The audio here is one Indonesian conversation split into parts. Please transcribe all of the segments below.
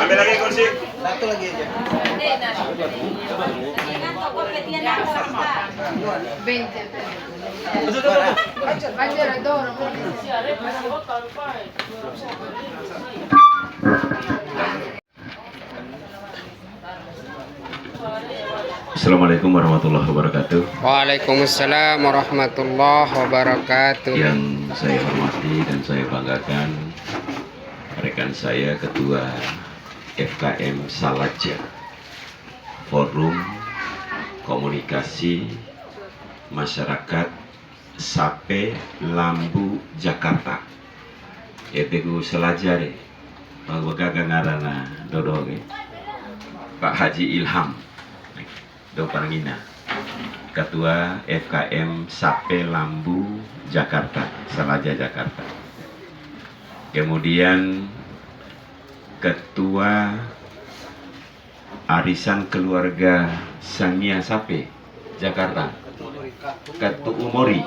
Ambil lagi kursi. Satu lagi aja. 20. Mangiare d'oro. Assalamualaikum warahmatullahi wabarakatuh. Waalaikumsalam warahmatullahi wabarakatuh. Yang saya hormati dan saya banggakan rekan saya Ketua FKM Salaja, Forum Komunikasi Masyarakat Sape Lambu Jakarta. Itu Salaja deh. Bahwa gagang ngarana dodong Pak Haji Ilham do Parangina, Ketua FKM Sape Lambu Jakarta, Salaja Jakarta. Kemudian Ketua Arisan Keluarga Sania Sape Jakarta, Ketua Umori,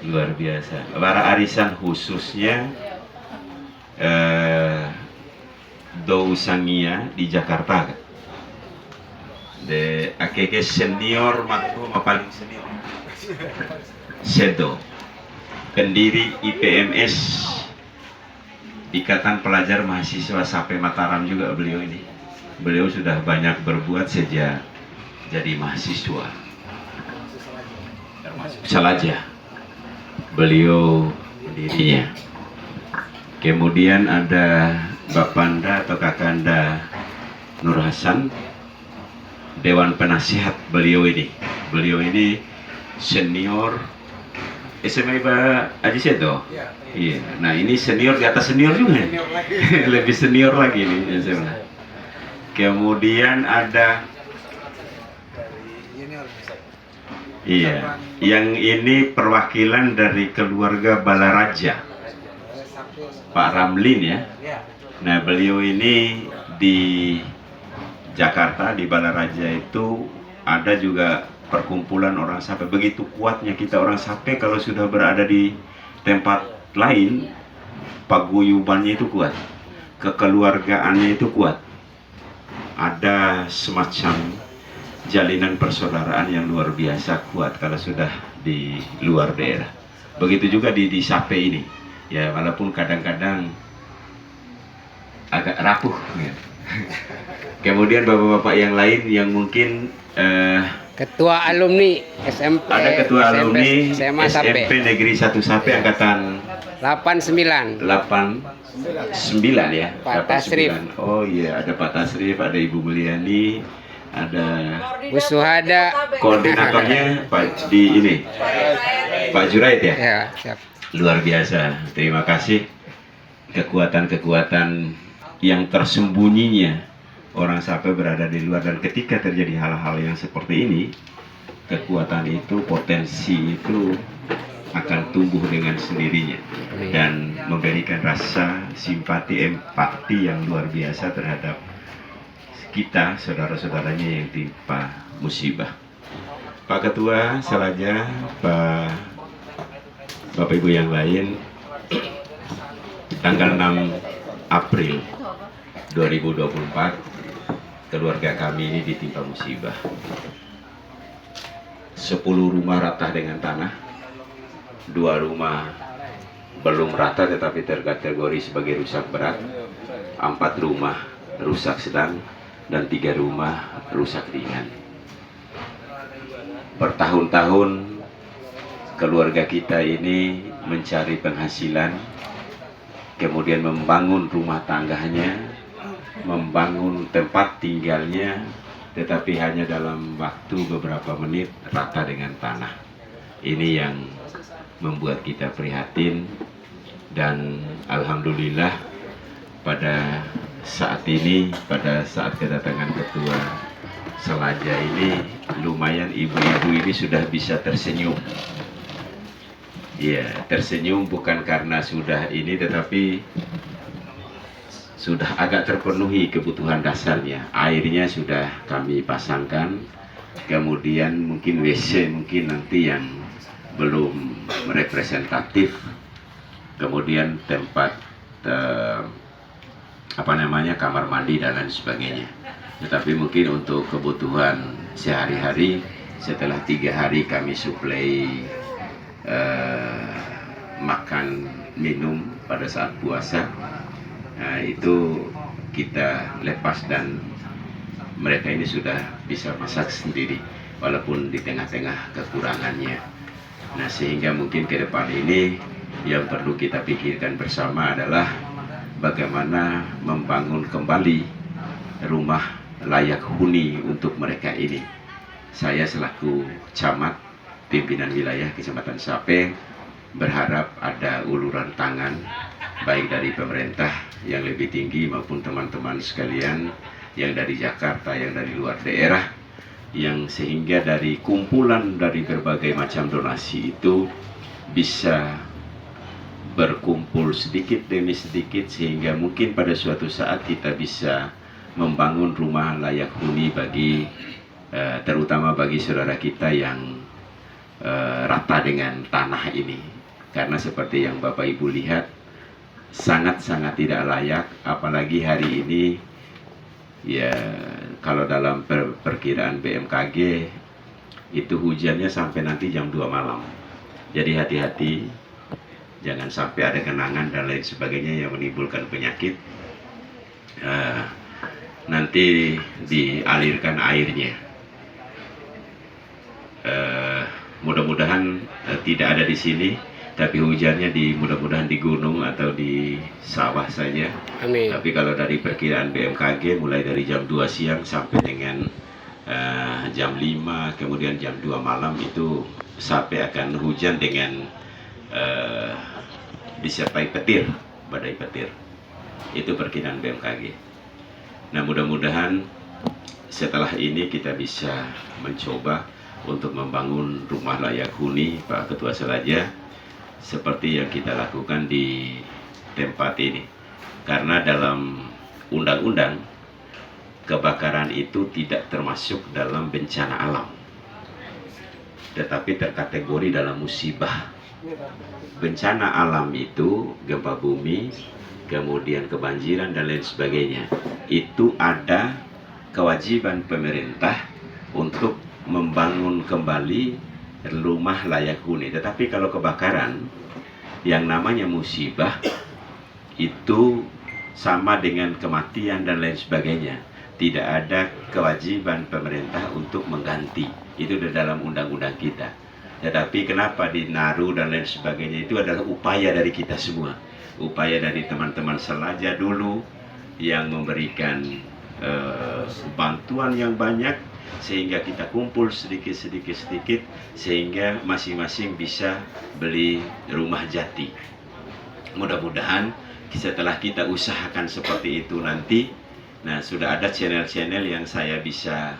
luar biasa. Para arisan khususnya Do Sangia di Jakarta. De akeke senior makro paling senior Sedo, pendiri IPMS, Ikatan Pelajar Mahasiswa Sape Mataram juga beliau ini. Beliau sudah banyak berbuat sejak jadi mahasiswa. Termasuk Salaja beliau pendirinya. Kemudian ada Bapanda atau Kakanda Nur Hasan, Dewan Penasihat beliau ini. Beliau ini senior SMA Pak Haji Sedo. Iya. Nah ini senior di atas senior juga. Lebih senior lagi nih SMA. Kemudian ada iya, yang ini perwakilan dari keluarga Balaraja, Pak Ramlin ya. Nah beliau ini di Jakarta, di Balaraja itu ada juga perkumpulan orang Sape. Begitu kuatnya kita orang Sape kalau sudah berada di tempat lain, paguyubannya itu kuat, kekeluargaannya itu kuat, ada semacam jalinan persaudaraan yang luar biasa kuat kalau sudah di luar daerah. Begitu juga di Sape ini, ya walaupun kadang-kadang agak rapuh gitu. Kemudian bapak-bapak yang lain yang mungkin Ketua alumni SMP. ada ketua SMP, alumni SMA Sape. SMP Negeri 1 Sape angkatan 89. 89 ya. Pak 89. Tasrif. Oh iya, ada Pak Tasrif, ada Ibu Mulyani, ada Bu Suhada. koordinatornya Pak di ini Pak Juraid ya. Ya, siap. Luar biasa. Terima kasih. Kekuatan-kekuatan yang tersembunyinya orang Sape berada di luar, dan ketika terjadi hal-hal yang seperti ini, kekuatan itu, potensi itu akan tumbuh dengan sendirinya dan memberikan rasa simpati, empati yang luar biasa terhadap kita, saudara-saudaranya yang timpa musibah. Pak Ketua Salaja, Bapak Ibu yang lain, tanggal 6 April 2024 keluarga kami ini ditimpa musibah. 10 rumah rata dengan tanah, 2 rumah belum rata tetapi terkategori sebagai rusak berat, 4 rumah rusak sedang, dan 3 rumah rusak ringan. Bertahun-tahun keluarga kita ini mencari penghasilan, kemudian membangun rumah tangganya, membangun tempat tinggalnya, tetapi hanya dalam waktu beberapa menit rata dengan tanah. Ini yang membuat kita prihatin, dan alhamdulillah pada saat ini pada saat kedatangan ketua Selaja ini lumayan ibu-ibu ini sudah bisa tersenyum. Ya, tersenyum bukan karena sudah ini, tetapi sudah agak terpenuhi kebutuhan dasarnya. Airnya sudah kami pasangkan, kemudian mungkin WC mungkin nanti yang belum representatif, kemudian tempat kamar mandi dan lain sebagainya. Tetapi mungkin untuk kebutuhan sehari-hari, setelah 3 hari kami suplai makan minum pada saat puasa, itu kita lepas dan mereka ini sudah bisa masak sendiri walaupun di tengah-tengah kekurangannya. Nah, sehingga mungkin ke depan ini yang perlu kita pikirkan bersama adalah bagaimana membangun kembali rumah layak huni untuk mereka ini. Saya selaku camat pimpinan wilayah Kecamatan Sapeh berharap ada uluran tangan baik dari pemerintah yang lebih tinggi maupun teman-teman sekalian yang dari Jakarta, yang dari luar daerah, yang sehingga dari kumpulan dari berbagai macam donasi itu bisa berkumpul sedikit demi sedikit sehingga mungkin pada suatu saat kita bisa membangun rumah layak huni bagi terutama bagi saudara kita yang rata dengan tanah ini. Karena seperti yang Bapak Ibu lihat, sangat-sangat tidak layak, apalagi hari ini ya, kalau dalam perkiraan BMKG itu hujannya sampai nanti jam 2 malam. Jadi hati-hati, jangan sampai ada genangan dan lain sebagainya yang menimbulkan penyakit. Nanti dialirkan airnya. Mudah-mudahan tidak ada di sini, tapi hujannya mudah-mudahan di gunung atau di sawah saja. Amin. Tapi kalau dari perkiraan BMKG mulai dari jam 2 siang sampai dengan jam 5, kemudian jam 2 malam itu sampai akan hujan dengan disertai petir, badai petir. Itu perkiraan BMKG. Nah, mudah-mudahan setelah ini kita bisa mencoba untuk membangun rumah layak huni Pak Ketua Selaja seperti yang kita lakukan di tempat ini. Karena dalam undang-undang kebakaran itu tidak termasuk dalam bencana alam, tetapi terkategori dalam musibah. Bencana alam itu gempa bumi, kemudian kebanjiran dan lain sebagainya. Itu ada kewajiban pemerintah untuk membangun kembali rumah layak huni. Tetapi kalau kebakaran, yang namanya musibah itu sama dengan kematian dan lain sebagainya. Tidak ada kewajiban pemerintah untuk mengganti. Itu di dalam undang-undang kita. Tetapi kenapa dinaruh dan lain sebagainya, itu adalah upaya dari kita semua. Upaya dari teman-teman Selaja dulu yang memberikan bantuan yang banyak sehingga kita kumpul sedikit sehingga masing-masing bisa beli rumah jati. Mudah-mudahan setelah kita usahakan seperti itu nanti, nah sudah ada channel-channel yang saya bisa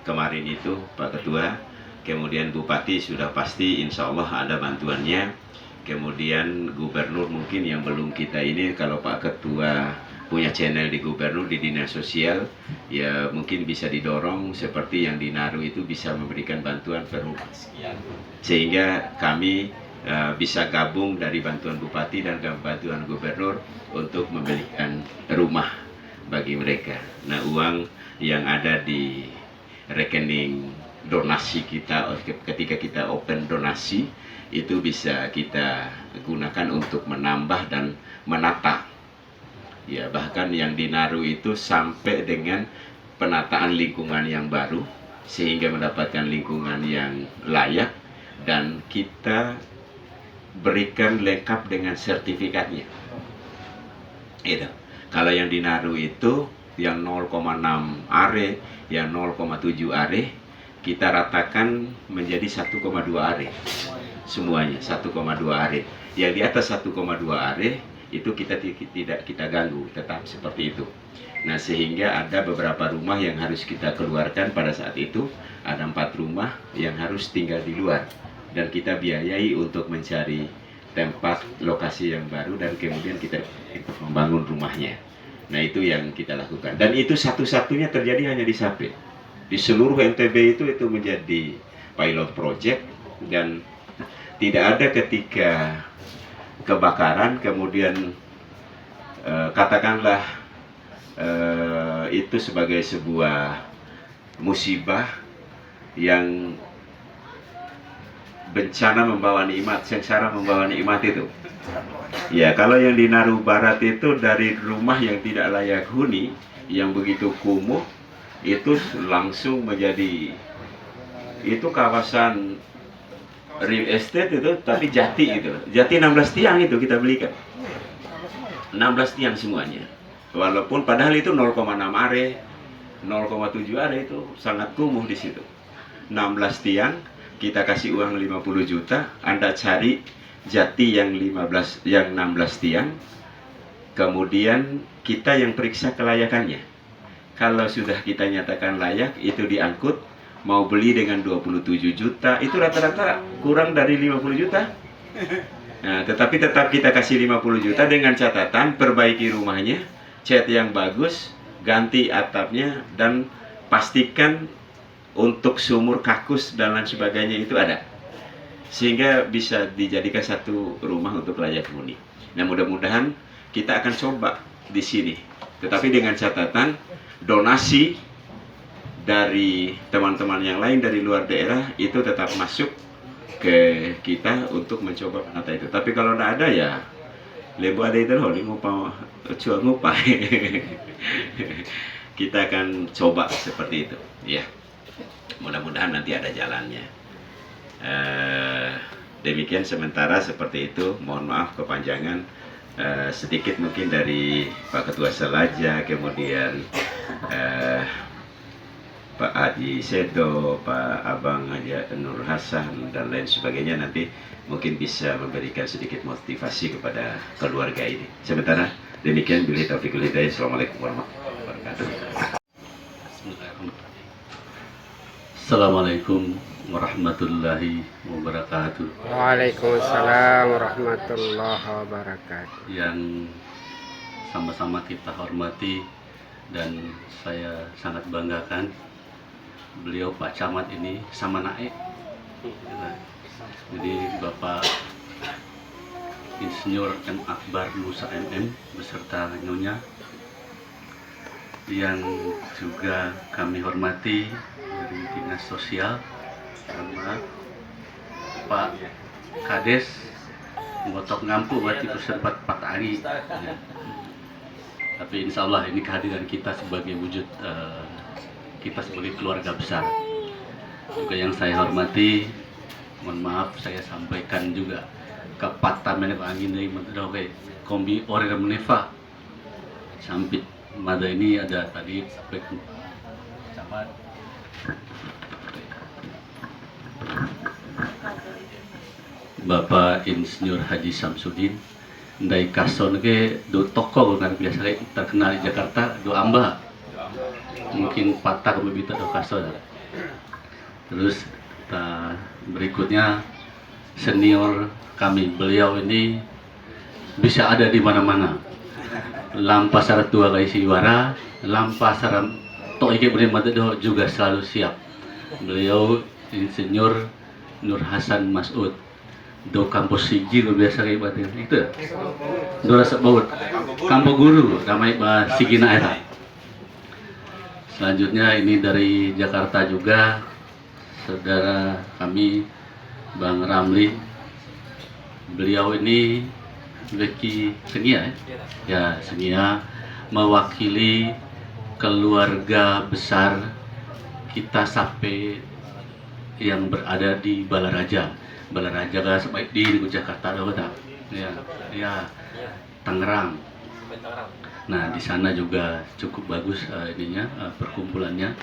kemarin itu Pak Ketua, kemudian Bupati sudah pasti insya Allah ada bantuannya. Kemudian gubernur mungkin yang belum kita ini, kalau Pak Ketua punya channel di gubernur di dinas sosial, ya mungkin bisa didorong seperti yang di Naru itu bisa memberikan bantuan per rumah sekian, sehingga kami bisa gabung dari bantuan bupati dan bantuan gubernur untuk memberikan rumah bagi mereka. Nah, uang yang ada di rekening donasi kita ketika kita open donasi itu bisa kita gunakan untuk menambah dan menata. Ya, bahkan yang di Naru itu sampai dengan penataan lingkungan yang baru sehingga mendapatkan lingkungan yang layak dan kita berikan lengkap dengan sertifikatnya. Itu. Kalau yang di Naru itu yang 0,6 are, yang 0,7 are kita ratakan menjadi 1,2 are. Semuanya 1,2 are. Yang di atas 1,2 are itu tidak kita ganggu, tetap seperti itu. Nah, sehingga ada beberapa rumah yang harus kita keluarkan pada saat itu. Ada 4 rumah yang harus tinggal di luar, dan kita biayai untuk mencari tempat lokasi yang baru, dan kemudian kita membangun rumahnya. Nah, itu yang kita lakukan, dan itu satu-satunya terjadi hanya di Sape. Di seluruh NTB itu menjadi pilot project, dan tidak ada ketika kebakaran kemudian katakanlah itu sebagai sebuah musibah yang bencana membawa nikmat, sengsara membawa nikmat itu. Ya, kalau yang di Naru Barat itu dari rumah yang tidak layak huni, yang begitu kumuh, itu langsung menjadi, itu kawasan real estate itu, tapi jati itu. Jati 16 tiang itu kita belikan. 16 tiang semuanya. Walaupun padahal itu 0,6 are, 0,7 are, itu sangat kumuh di situ. 16 tiang, kita kasih uang 50 juta, Anda cari jati yang 16 tiang, kemudian kita yang periksa kelayakannya. Kalau sudah kita nyatakan layak, itu diangkut, mau beli dengan 27 juta, itu rata-rata kurang dari 50 juta. Nah, tetapi tetap kita kasih 50 juta dengan catatan perbaiki rumahnya, cat yang bagus, ganti atapnya, dan pastikan untuk sumur kakus dan lain sebagainya itu ada, sehingga bisa dijadikan satu rumah untuk layak huni. Nah, mudah-mudahan kita akan coba di sini, tetapi dengan catatan donasi dari teman-teman yang lain dari luar daerah itu tetap masuk ke kita untuk mencoba menata itu. Tapi kalau tidak ada, ya lebu ada itu loh, cua ngupah. Kita akan coba seperti itu, ya. Mudah-mudahan nanti ada jalannya. Demikian sementara seperti itu. Mohon maaf kepanjangan. Sedikit mungkin dari Pak Ketua Selaja, kemudian Pak Haji Sedo, Pak Abang Haji Nur Hasan, dan lain sebagainya, nanti mungkin bisa memberikan sedikit motivasi kepada keluarga ini. Sementara demikian, billahi taufiq wal hidayah. Assalamualaikum warahmatullahi wabarakatuh. Assalamualaikum warahmatullahi wabarakatuh. Waalaikumsalam warahmatullahi wabarakatuh. Yang sama-sama kita hormati dan saya sangat banggakan, beliau Pak Camat ini sama naik. Jadi Bapak Insinyur M. Akbar Musa MM beserta Nyonya, yang juga kami hormati dari Dinas Sosial, sama Pak Kades ngotok ngampu berarti peserbat Pak Ari. Ya. Tapi insya Allah ini kehadiran kita sebagai wujud kita sebagai keluarga besar. Juga yang saya hormati, mohon maaf saya sampaikan juga ke Pata Menepa Angin dari Madrawai Kombi Order Menefa Sampit Mada ini ada tadi sampai camat Bapak Insinyur Haji Samsudin ndai kason ke do toko kan biasa terkenal di Jakarta do amba mungkin patah kebibita do kason. Terus berikutnya senior kami, beliau ini bisa ada di mana-mana, lampa syarat tua guys Iwara, lampa syarat to ike bermata juga selalu siap. Beliau Insinyur Nur Hasan Masud do kampus siji biasa kayak batin itu do rasa baut kampung guru ramai bah sigina era. Selanjutnya ini dari Jakarta juga saudara kami Bang Ramli, beliau ini Beki Senia ya Senia, mewakili keluarga besar kita sampai yang berada di Balaraja kan sampai di Jakarta ada betul ya Tangerang. Nah di sana juga cukup bagus perkumpulannya,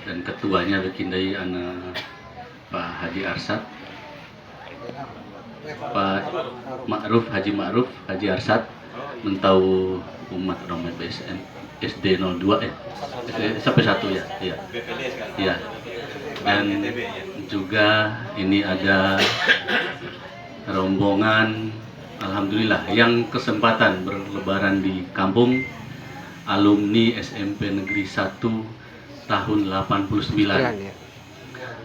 dan ketuanya berkindai anak Pak Haji Arsad, Pak Ma'ruf Haji Arsad, mentau umat orang BSN SD 02 sampai 1 ya. Iya. Iya. Dan juga ini ada rombongan alhamdulillah yang kesempatan berlebaran di kampung, alumni SMP Negeri 1 tahun 89. Ya.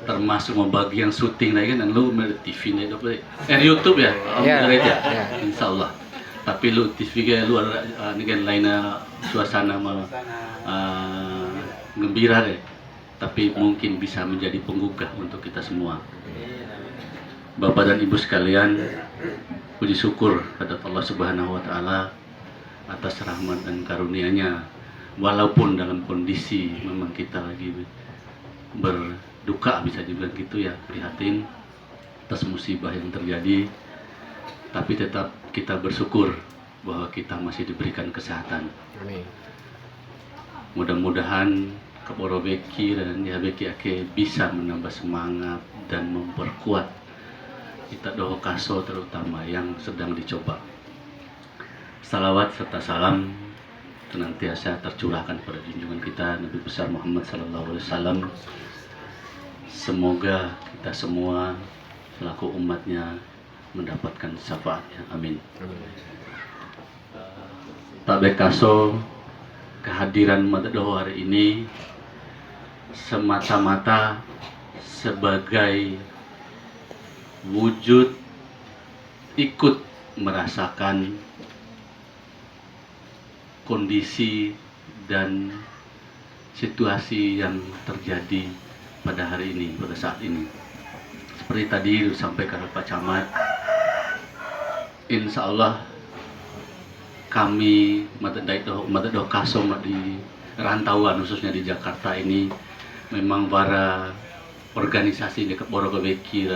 Termasuk mau bagian syuting lagi kan lu TV nih YouTube ya, Ya. Insya Allah. Tapi lu TV kayak lu ada ini kan lainnya suasana gembira deh. Tapi mungkin bisa menjadi penggugah untuk kita semua. Bapak dan Ibu sekalian, puji syukur kepada Allah Subhanahu wa taala atas rahmat dan karunia-Nya. Walaupun dalam kondisi memang kita lagi berduka, bisa juga gitu ya, prihatin atas musibah yang terjadi, tapi tetap kita bersyukur bahwa kita masih diberikan kesehatan. Amin. Mudah-mudahan Kaporo Beki dan ya Beki Ake bisa menambah semangat dan memperkuat kita doa kaso terutama yang sedang dicoba. Salawat serta salam senantiasa tercurahkan pada junjungan kita Nabi besar Muhammad SAW. Semoga kita semua selaku umatnya mendapatkan syafaatnya. Amin. Pak Bekaso, kehadiran Madado hari ini semata-mata sebagai wujud ikut merasakan kondisi dan situasi yang terjadi pada hari ini, pada saat ini. Seperti tadi disampaikan oleh Pak Camat, insya Allah kami Madado Kaso di rantauan khususnya di Jakarta ini memang para organisasi di Kaporo Beki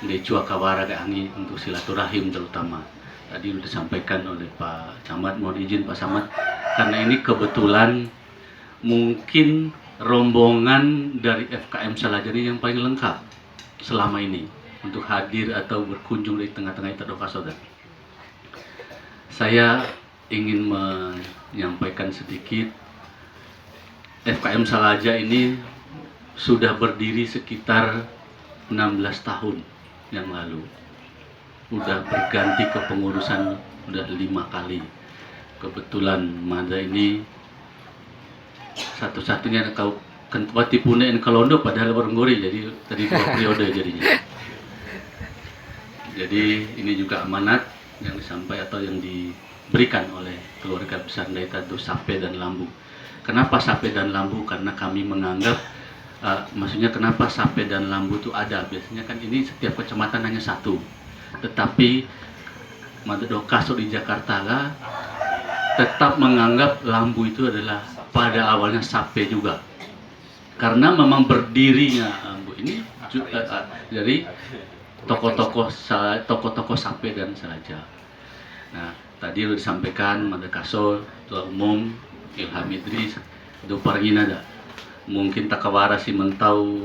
di Cuakawara Angi untuk silaturahim terutama. Tadi sudah disampaikan oleh Pak Camat, mohon izin Pak Camat, karena ini kebetulan mungkin rombongan dari FKM Salajari yang paling lengkap selama ini untuk hadir atau berkunjung di tengah-tengah Itado Kaso. Saya ingin menyampaikan sedikit, FKM Salaja ini sudah berdiri sekitar 16 tahun yang lalu. Udah berganti kepengurusan udah 5 kali. Kebetulan Mada ini satu-satunya kau Wati Pune dan Kalondo padahal Warenggori, jadi tadi 2 periode jadinya. Jadi ini juga amanat yang disampaikan atau yang diberikan oleh keluarga besar Daitatu Sape dan Lambu. Kenapa Sape dan Lambu? Karena kami menganggap maksudnya kenapa Sape dan Lambu itu ada? Biasanya kan ini setiap kecamatan hanya satu. Tetapi Madado Kaso di Jakarta tetap menganggap Lambu itu adalah pada awalnya Sape juga. Karena memang berdirinya Lambu ini dari tokoh-tokoh Sape dan Salaja. Nah, tadi sudah disampaikan Madado Kaso, Ketua Umum Ilham Idris, itu pargina ada. Mungkin takawara si mentau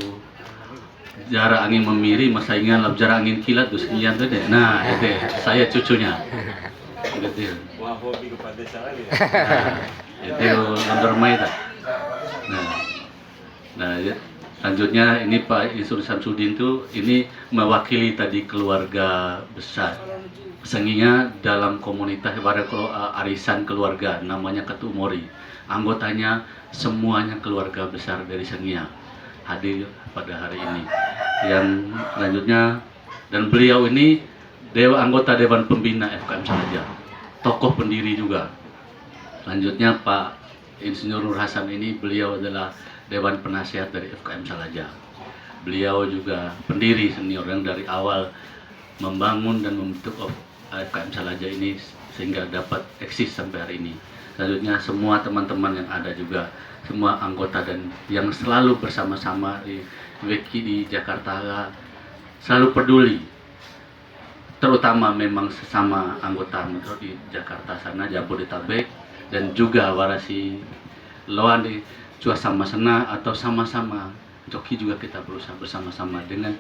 jarak angin memiri, masa ingat lab jarak angin kilat tuh sekian tuh deh. Nah, itu saya cucunya. Gitu. Wah, hobi kepada saya. Itu Landermai dah. Nah, selanjutnya ini Pak Isur Samsudin tuh ini mewakili tadi keluarga besar. Senginya dalam komunitas pada arisan keluarga namanya Ketumori. Anggotanya semuanya keluarga besar dari Sengia hadir pada hari ini. Yang selanjutnya, dan beliau ini anggota Dewan Pembina FKM Salaja, tokoh pendiri juga. Selanjutnya Pak Insinyur Nur Hasan ini beliau adalah Dewan Penasihat dari FKM Salaja. Beliau juga pendiri senior yang dari awal membangun dan membentuk FKM Salaja ini sehingga dapat eksis sampai hari ini. Selanjutnya semua teman-teman yang ada juga, semua anggota dan yang selalu bersama-sama di Weki di Jakarta, selalu peduli, terutama memang sesama anggota metro di Jakarta sana, Jabodetabek, dan juga warasi loan di sama sana atau sama-sama joki juga kita berusaha bersama-sama dengan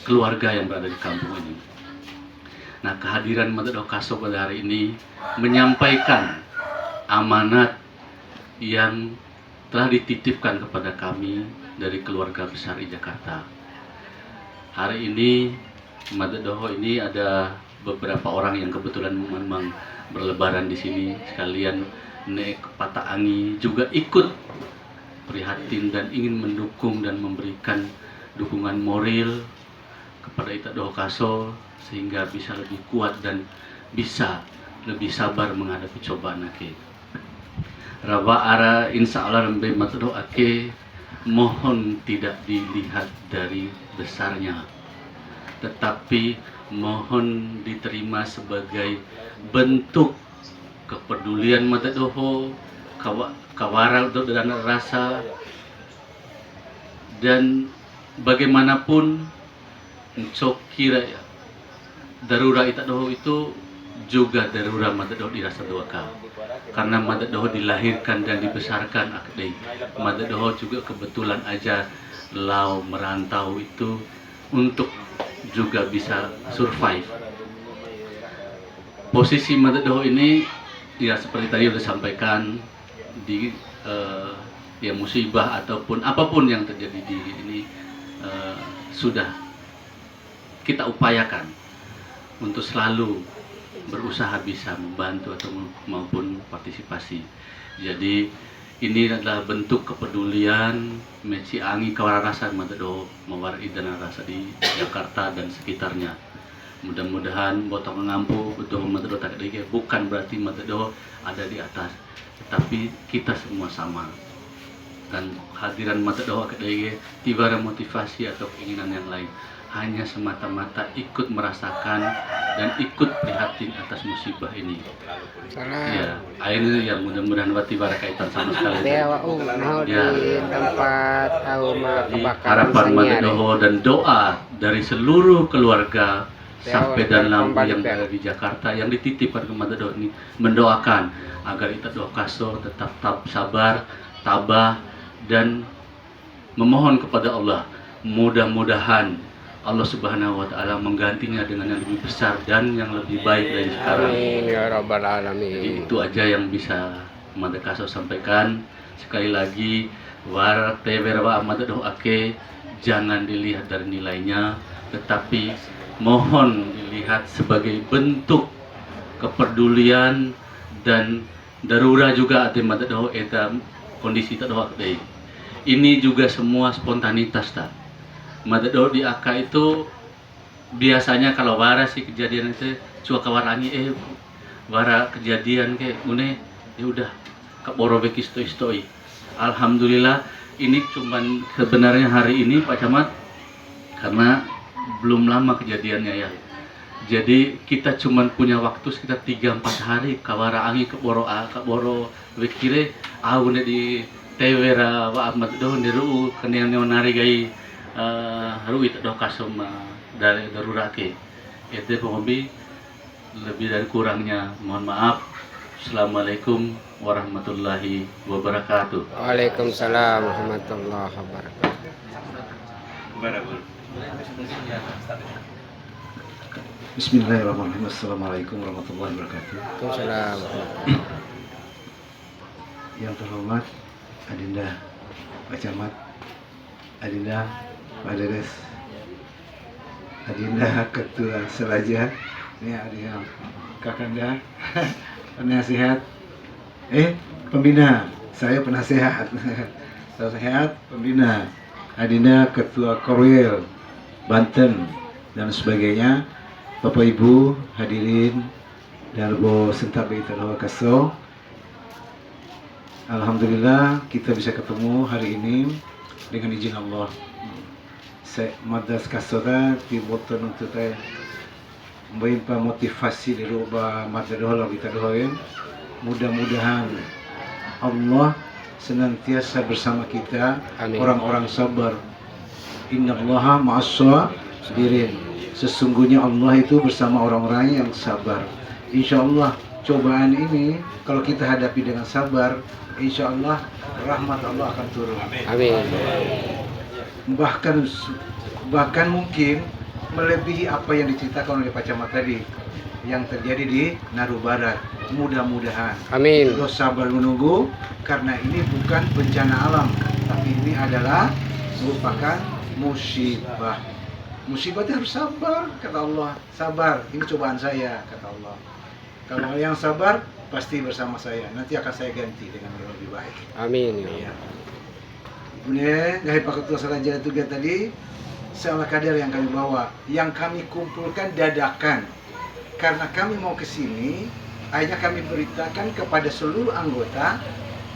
keluarga yang berada di kampung ini. Nah, kehadiran Mata Doho Kaso pada hari ini menyampaikan amanat yang telah dititipkan kepada kami dari keluarga besar di Jakarta. Hari ini Mata Doho ini ada beberapa orang yang kebetulan memang berlebaran di sini, sekalian naik Patah Angi juga ikut prihatin dan ingin mendukung dan memberikan dukungan moral kepada Ita Doho Kaso sehingga bisa lebih kuat dan bisa lebih sabar menghadapi cobaan ake. Raba ara insya Allah rembe Mata Doho ake mohon tidak dilihat dari besarnya, tetapi mohon diterima sebagai bentuk kepedulian Mata Doho, kawara untuk dan rasa, dan bagaimanapun cokira darurat Ita Doho itu juga darurat Mata Doho dirasa doaka. Karena Mata Doho dilahirkan dan dibesarkan akdei. Mata Doho juga kebetulan aja lau merantau itu untuk juga bisa survive. Posisi Mata Doho ini ya seperti tadi sudah sampaikan di ya musibah ataupun apapun yang terjadi di ini sudah kita upayakan untuk selalu berusaha bisa membantu atau maupun partisipasi. Jadi ini adalah bentuk kepedulian Meci Angi kawararasan Mata Doho mawari dan rasa di Jakarta dan sekitarnya. Mudah-mudahan botong ngampu betul Mata Doho tak ada, bukan berarti Mata Doho ada di atas, tetapi kita semua sama. Dan hadiran Mata Doho kadang tiba ada motivasi atau keinginan yang lain, hanya semata-mata ikut merasakan dan ikut prihatin atas musibah ini. Ya, akhirnya ya mudah-mudahan tiba ada kaitan sama sekali. Mau Ya. di tempat kebakaran Harapan Mata Sanyari. Doho dan doa dari seluruh keluarga sampai dan lampu yang kembali, ada di Jakarta yang dititipkan ke Mata Doho ini, mendoakan agar Ita Doho Kaso tetap sabar, tabah, dan memohon kepada Allah mudah-mudahan Allah Subhanahu wa Ta'ala menggantinya dengan yang lebih besar dan yang lebih baik dari sekarang. Amin ya rabbal Jadi alamin. itu aja yang bisa Mata Kaso sampaikan. Sekali lagi, war teverwa Mata Doho ake jangan dilihat dari nilainya, tetapi mohon dilihat sebagai bentuk kepedulian dan darurat juga ate Mata Doho eta kondisi Ita Doho ake. Ini juga semua spontanitas tak. Mata Doho di Aka itu biasanya kalau wara sih kejadian itu cua kawarangi wara kejadian kayak une ya udah kaborobeki stoi. Alhamdulillah ini cuman sebenarnya hari ini Pak Camat karena belum lama kejadiannya ya. Jadi kita cuman punya waktu sekitar 3-4 hari kawara angi kaboro wekire une di tewera wa Mata Doho niru kenian nari gai haru Ita Doho Kaso dari darurat ke. Itu hobi lebih dari kurangnya mohon maaf. Assalamualaikum warahmatullahi wabarakatuh. Waalaikumsalam warahmatullahi wabarakatuh. Bismillahirrahmanirrahim. Assalamualaikum warahmatullahi wabarakatuh. Waalaikumsalam. Yang terhormat Adinda Pak Camat, Adinda Pak Deres, Adinda Ketua Selaja, ini Adinda Kakanda, penasihat, pembina, saya penasehat, penasehat, pembina, Adinda Ketua Korwil, Banten, dan sebagainya, Bapak Ibu hadirin dan Bo Sentabe Ita Doho Kaso. Alhamdulillah kita bisa ketemu hari ini dengan izin Allah. Saya Madas Kasora di boton untuk saya membayar motivasi di rumah Mata Doho lalu Ita Doho. Mudah-mudahan Allah senantiasa bersama kita. Amin. Orang-orang sabar. Innallaha ma'as-sabirin. Sesungguhnya Allah itu bersama orang-orang yang sabar. Insya Allah cobaan ini kalau kita hadapi dengan sabar, insya Allah rahmat Allah akan turun. Amin. Bahkan mungkin melebihi apa yang diceritakan oleh Pak Camat tadi yang terjadi di Naru Barat. Mudah-mudahan Amin. terus sabar menunggu, karena ini bukan bencana alam, tapi ini adalah merupakan musibah. Musibah itu harus sabar, kata Allah. Sabar, ini cobaan saya, kata Allah. Kalau yang sabar pasti bersama saya. Nanti akan saya ganti dengan yang lebih baik. Amin. Ya. Ya. Kemudian dari Pak Ketua Salaja Tuga tadi, salah kader yang kami bawa, yang kami kumpulkan dadakan. Karena kami mau ke sini, akhirnya kami beritakan kepada seluruh anggota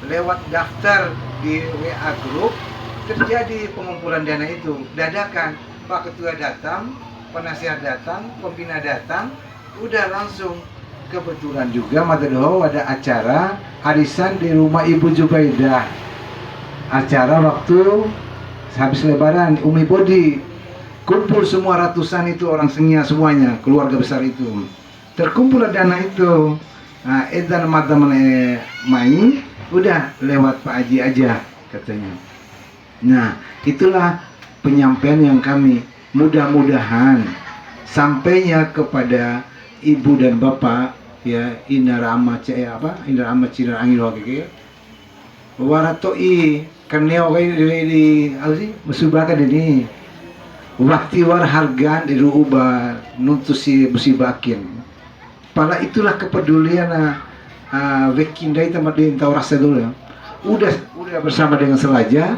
lewat daftar di WA Group, terjadi pengumpulan dana itu dadakan. Pak Ketua datang, penasihat datang, pembina datang, udah langsung. Kebetulan juga Matadoho ada acara arisan di rumah Ibu Jubaidah. Acara waktu habis lebaran, Umi Bodi. Kumpul semua ratusan itu orang Sengnya semuanya, keluarga besar itu. Terkumpul dana itu. Nah, edan mata main, udah lewat Pak Haji aja katanya. Nah, itulah penyampaian yang kami mudah-mudahan sampainya kepada ibu dan bapak ya Indra Amat Indra Amat Cina Angin Hoki waratoi kaneo kayak di apa sih musubakan ini waktu war hargaan di ruubah nuntusi musibakin pala itulah kepedulian wekindai tempat di tahu rasa dulu ya. Udah bersama dengan Selaja,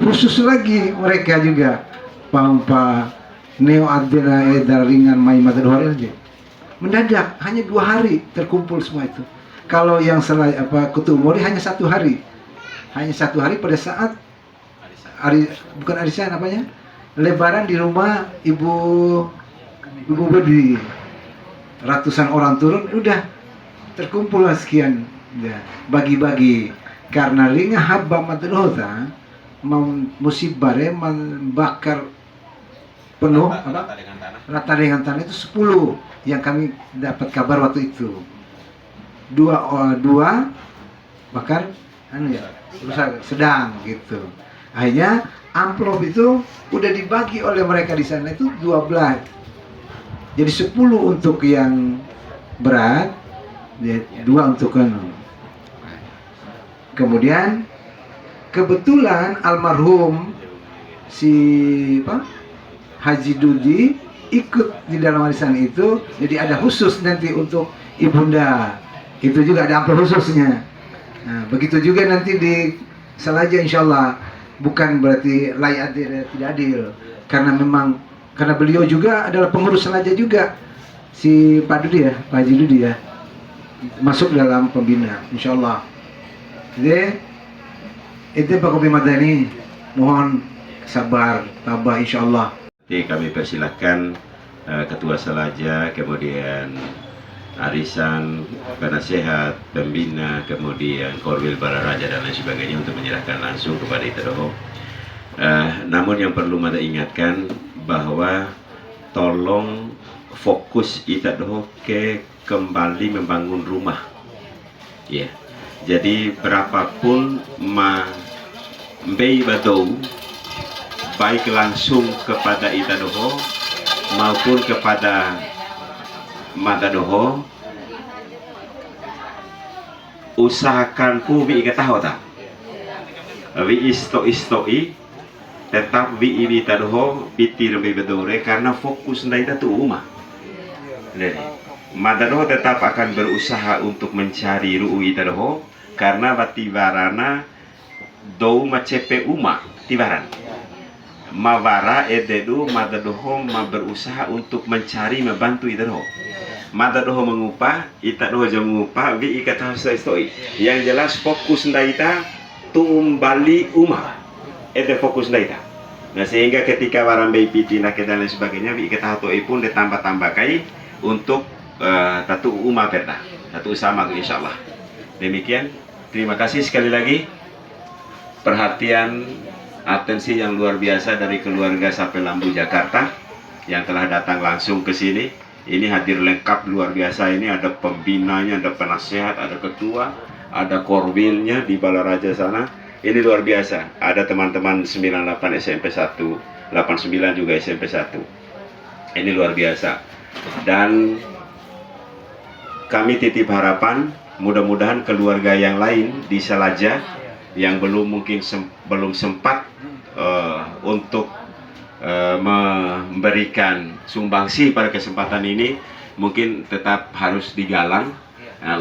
khusus lagi mereka juga Pampa Neo Adena Edar Ringan Mai Matadoho aja mendadak, hanya 2 hari terkumpul semua itu. Kalau yang Ketua Umum hanya 1 hari, pada saat bukan arisan apanya, lebaran di rumah Ibu Bedi, ratusan orang turun, udah terkumpul lah sekian, ya, bagi-bagi. Karena ringa haba Matadoho musibah membakar penuh rata dengan tanah itu 10 yang kami dapat kabar waktu itu. Dua bakar sedang gitu. Akhirnya amplop itu udah dibagi oleh mereka di sana itu 12. Jadi 10 untuk yang berat, 2 untuk kemudian kebetulan almarhum si Haji Dudi ikut di dalam warisan itu, jadi ada khusus nanti untuk ibunda, itu juga ada amplop khususnya. Nah, begitu juga nanti di Salaja insyaallah, bukan berarti layak adil tidak adil, karena beliau juga adalah pengurus Salaja juga, si Pak Dudi ya, Pak Haji Dudi ya, masuk dalam pembina insyaallah. Jadi itu Pak Kopi Madani, mohon sabar, tabah insyaallah. Jadi kami persilahkan Ketua Salaja, kemudian arisan, penasehat, pembina, kemudian Korwil Balaraja dan lain sebagainya untuk menyerahkan langsung kepada Itadoho. Namun yang perlu Mata ingatkan bahwa tolong fokus Itadoho ke kembali membangun rumah. Ya. Jadi berapapun Mbei Badou baik langsung kepada Itadoho maupun kepada Matadoho, usahakan ku wi ketahu tak wi istoi tetap wi Itadoho pitir Mbei Badore, karena fokus ndai tu rumah. Matadoho tetap akan berusaha untuk mencari ru'u Itadoho karena batibarana dou macepe uma tibaran mawara ededu Matadoho berusaha untuk mencari membantu Itadoho. Matadoho mengupah, Itadoho jam mengupah, vi ikata stoi. Yang jelas fokus ndaita tumbali uma. Ede fokus ndaita. Nah, sehingga ketika warambai piti nak dan lain sebagainya, vi ikata toi pun ditambah-tambah kai untuk tatu uma perda. Tatu sama insyaallah. Demikian, terima kasih sekali lagi perhatian atensi yang luar biasa dari keluarga Sape Lambu Jakarta yang telah datang langsung ke sini. Ini hadir lengkap luar biasa, ini ada pembinanya, ada penasehat, ada ketua, ada korwilnya di Balaraja sana. Ini luar biasa. Ada teman-teman 98 SMP 1, 89 juga SMP 1. Ini luar biasa. Dan kami titip harapan mudah-mudahan keluarga yang lain di Salaja yang belum sempat untuk memberikan sumbangsi pada kesempatan ini, mungkin tetap harus digalang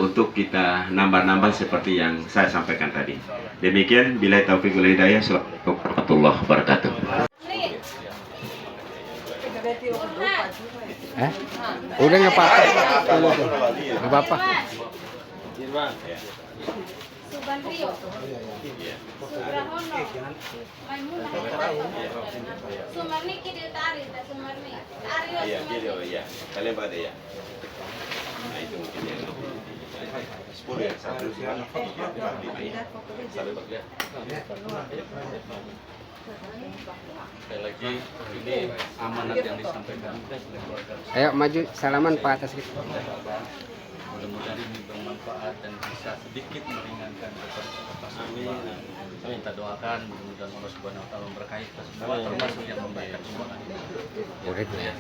untuk kita nambah-nambah seperti yang saya sampaikan tadi. Demikian, billahi taufiq wal hidayah. Assalamualaikum warahmatullahi wabarakatuh. Udah nggak apa-apa. Nggak apa-apa. Subandrio. Subrahono. Maimunah. Sumarni kidil tari, Sumarni. Ario Sumarni. Ya. Kalian pada ya. Nah, itu mungkin ya. 10 ya, 1 Sekali lagi ini amanat yang disampaikan oleh keluarga. Ayo maju salaman Pak atas. Mudah-mudahan ini bermanfaat dan bisa sedikit meringankan beban Bapak semua. Kita doakan mudah-mudahan Allah Subhanahu wa taala memberkahi kita semua termasuk yang memberikan sumbangan ini. Boleh ya.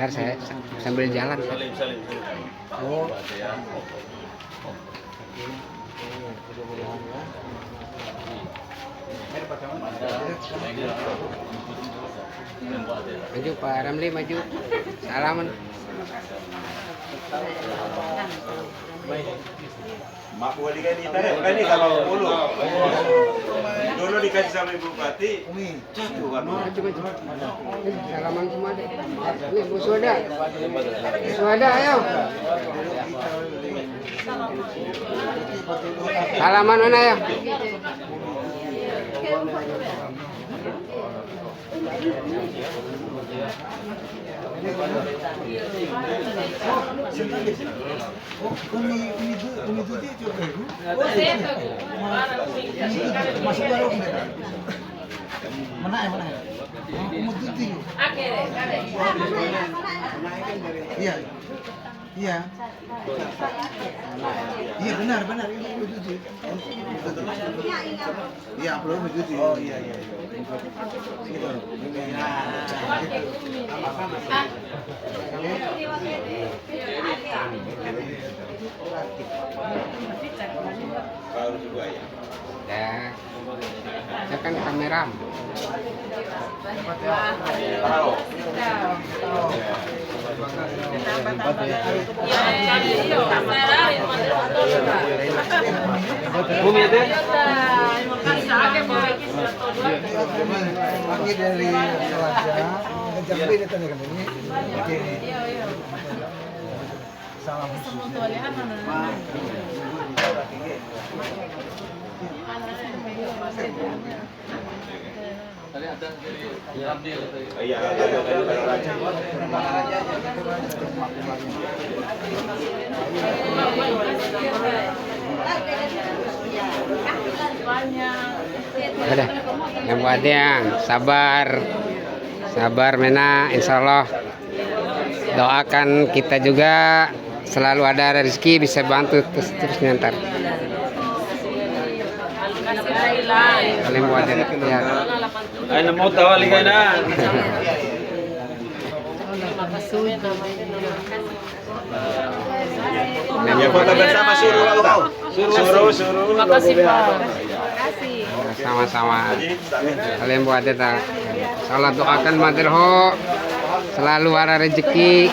Ntar saya sambil jalan. Oh, ada ya. Maju Pak Ramli, maju. Salaman. Mak boleh kan ini kalau dulu dikasih sama Ibu Bupati. Maju. Salaman semua deh. Nih Bu Suada. Suada ayo. Salaman mana ya? Iya. Iya benar ini Ibu Tuti. Iya, belum Ibu Tuti. Oh iya. Baru juga ya. Ya kan kamera. Pagi dari Salaja, jambi itu nih ini. Salam Tadi ada dari Abdil. Iya, ada. Ada. Yang buat yang sabar mena, insya Allah. Doakan kita juga selalu ada rezeki bisa bantu terus ntar. Kalian buat ya. Ay, namo tawali ka na. Ya, foto bersama suruh. Makasih Pak. Makasih. Sama-sama. Kalian buat itu. Salah doakan Maderho selalu ada rezeki.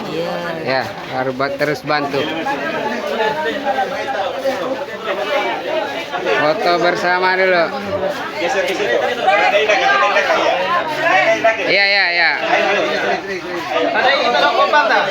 Ya, harus terus bantu. Foto bersama dulu. Geser ke situ. Iya. Ada yang kita lakukan tak?